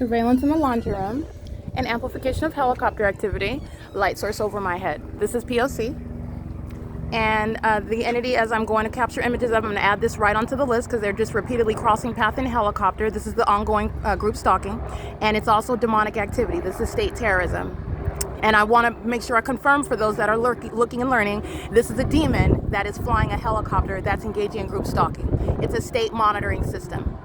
surveillance in the laundry room, and amplification of helicopter activity, light source over my head. This is P.O.C. And the entity, as I'm going to capture images of, I'm going to add this right onto the list because they're just repeatedly crossing path in a helicopter. This is the ongoing group stalking, and it's also demonic activity. This is state terrorism. And I want to make sure I confirm for those that are looking and learning, this is a demon that is flying a helicopter that's engaging in group stalking. It's a state monitoring system.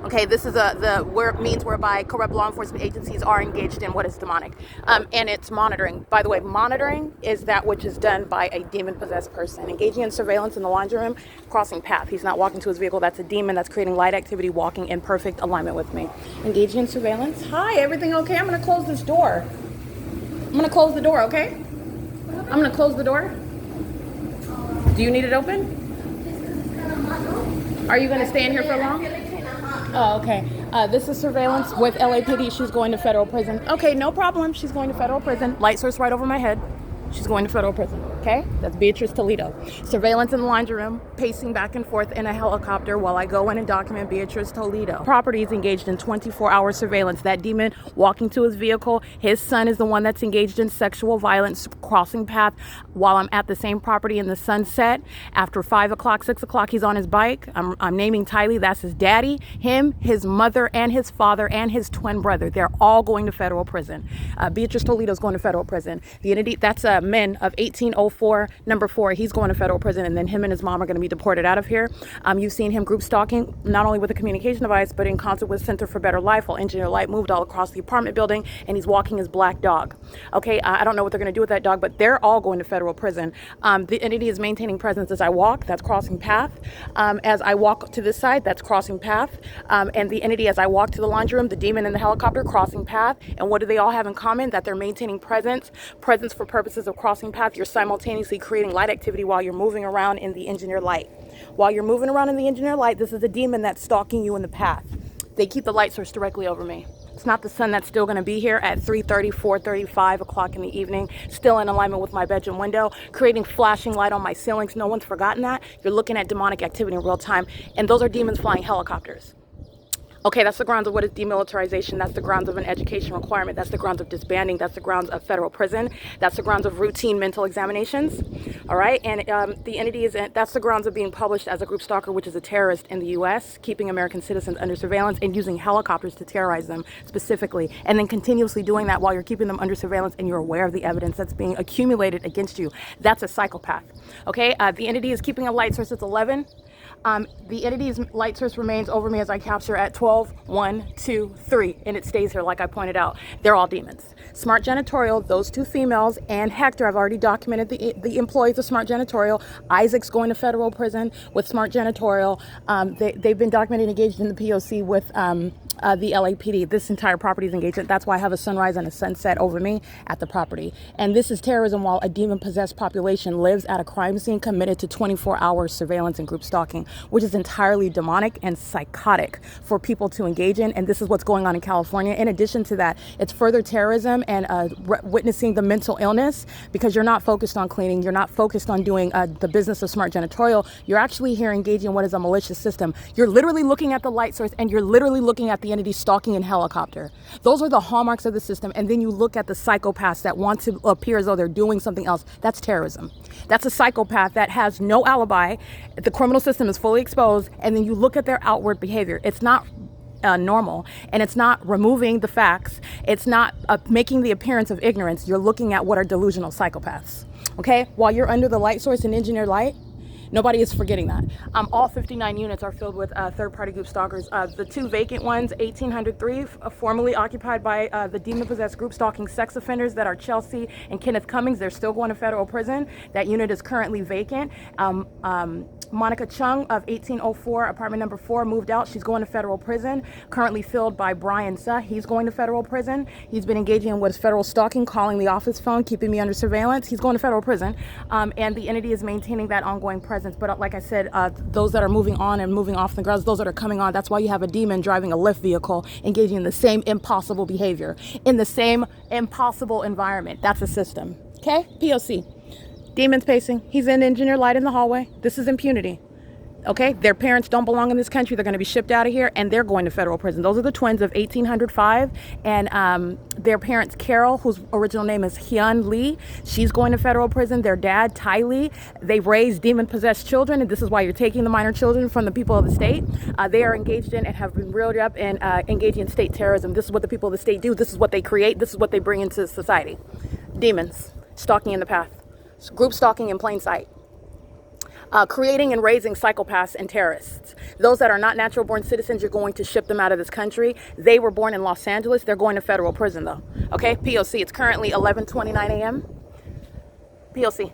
Okay, this is the means whereby corrupt law enforcement agencies are engaged in what is demonic. And it's monitoring. By the way, monitoring is that which is done by a demon-possessed person. Engaging in surveillance in the laundry room, crossing path. He's not walking to his vehicle. That's a demon that's creating light activity, walking in perfect alignment with me. Engaging in surveillance. Hi, everything okay? I'm going to close this door. I'm going to close the door, okay? I'm going to close the door. Do you need it open? Are you going to stay in here for long? Oh, okay. This is surveillance with LAPD. She's going to federal prison. Okay, no problem. She's going to federal prison. Light source right over my head. She's going to federal prison. Okay? That's Beatrice Toledo. Surveillance in the laundry room, pacing back and forth in a helicopter while I go in and document Beatrice Toledo. Property is engaged in 24-hour surveillance. That demon walking to his vehicle. His son is the one that's engaged in sexual violence, crossing path while I'm at the same property in the sunset. After 5 o'clock, 6 o'clock, he's on his bike. I'm naming Tylee. That's his daddy, him, his mother, and his father, and his twin brother. They're all going to federal prison. Beatrice Toledo's going to federal prison. The entity, that's men of 1804, number 4. He's going to federal prison, and then him and his mom are going to be deported out of here. You've seen him group stalking, not only with a communication device, but in concert with Center for Better Life, while Engineer Light moved all across the apartment building, and he's walking his black dog. Okay, I don't know what they're going to do with that dog, but they're all going to federal prison. The entity is maintaining presence as I walk. That's crossing path. As I walk to this side, that's crossing path. And the entity, as I walk to the laundry room, the demon in the helicopter, crossing path. And what do they all have in common? That they're maintaining presence for purposes of crossing path. You're simultaneously creating light activity while you're moving around in the Engineer Light. While you're moving around in the Engineer Light, this is a demon that's stalking you in the path. They keep the light source directly over me. It's not the sun that's still going to be here at 3:30, 4:30, 5 o'clock in the evening, still in alignment with my bedroom window, creating flashing light on my ceilings. No one's forgotten that. You're looking at demonic activity in real time, and those are demons flying helicopters. Okay, that's the grounds of what is demilitarization. That's the grounds of an education requirement. That's the grounds of disbanding. That's the grounds of federal prison. That's the grounds of routine mental examinations. All right, and the entity is, that's the grounds of being published as a group stalker, which is a terrorist in the U.S., keeping American citizens under surveillance and using helicopters to terrorize them specifically, and then continuously doing that while you're keeping them under surveillance and you're aware of the evidence that's being accumulated against you. That's a psychopath. Okay, the entity is keeping a light source at 11. The entity's light source remains over me as I capture at 12, 1, 2, 3, and it stays here like I pointed out. They're all demons. Smart Janitorial, those 2 females, and Hector, I've already documented the employees of Smart Janitorial. Isaac's going to federal prison with Smart Janitorial. They've been documented engaged in the P.O.C. with the LAPD. This entire property is engaged. That's why I have a sunrise and a sunset over me at the property. And this is terrorism while a demon-possessed population lives at a crime scene committed to 24-hour surveillance and group stalking, which is entirely demonic and psychotic for people to engage in. And this is what's going on in California. In addition to that, it's further terrorism and witnessing the mental illness, because you're not focused on cleaning. You're not focused on doing the business of Smart Janitorial. You're actually here engaging in what is a malicious system. You're literally looking at the light source, and you're literally looking at the entity stalking in helicopter. Those are the hallmarks of the system. And then you look at the psychopaths that want to appear as though they're doing something else. That's terrorism. That's a psychopath that has no alibi. The criminal system is fully exposed, and then you look at their outward behavior. It's not normal, and it's not removing the facts. It's not making the appearance of ignorance. You're looking at what are delusional psychopaths. Okay, while you're under the light source and Engineer Light, nobody is forgetting that. All 59 units are filled with third-party group stalkers. The 2 vacant ones, 1803, formerly occupied by the demon-possessed group stalking sex offenders that are Chelsea and Kenneth Cummings. They're still going to federal prison. That unit is currently vacant. Monica Chung of 1804, apartment number 4, moved out. She's going to federal prison. Currently filled by Brian Suh. He's going to federal prison. He's been engaging in what is federal stalking, calling the office phone, keeping me under surveillance. He's going to federal prison. And the entity is maintaining that ongoing presence. But like I said, those that are moving on and moving off the grounds, those that are coming on, that's why you have a demon driving a lift vehicle, engaging in the same impossible behavior, in the same impossible environment. That's a system. Okay? P.O.C. Demons pacing. He's in Engineer Light in the hallway. This is impunity. Okay, their parents don't belong in this country. They're going to be shipped out of here, and they're going to federal prison. Those are the twins of 1805, and their parents, Carol, whose original name is Hyun Lee, she's going to federal prison. Their dad, Ty Lee, they raised demon-possessed children, and this is why you're taking the minor children from the people of the state. They are engaged in and have been reeled up in engaging in state terrorism. This is what the people of the state do. This is what they create. This is what they bring into society. Demons, stalking in the path, group stalking in plain sight. Creating and raising psychopaths and terrorists. Those that are not natural born citizens, you're going to ship them out of this country. They were born in Los Angeles. They're going to federal prison though. Okay, P.O.C. It's currently 11:29 a.m. P.O.C.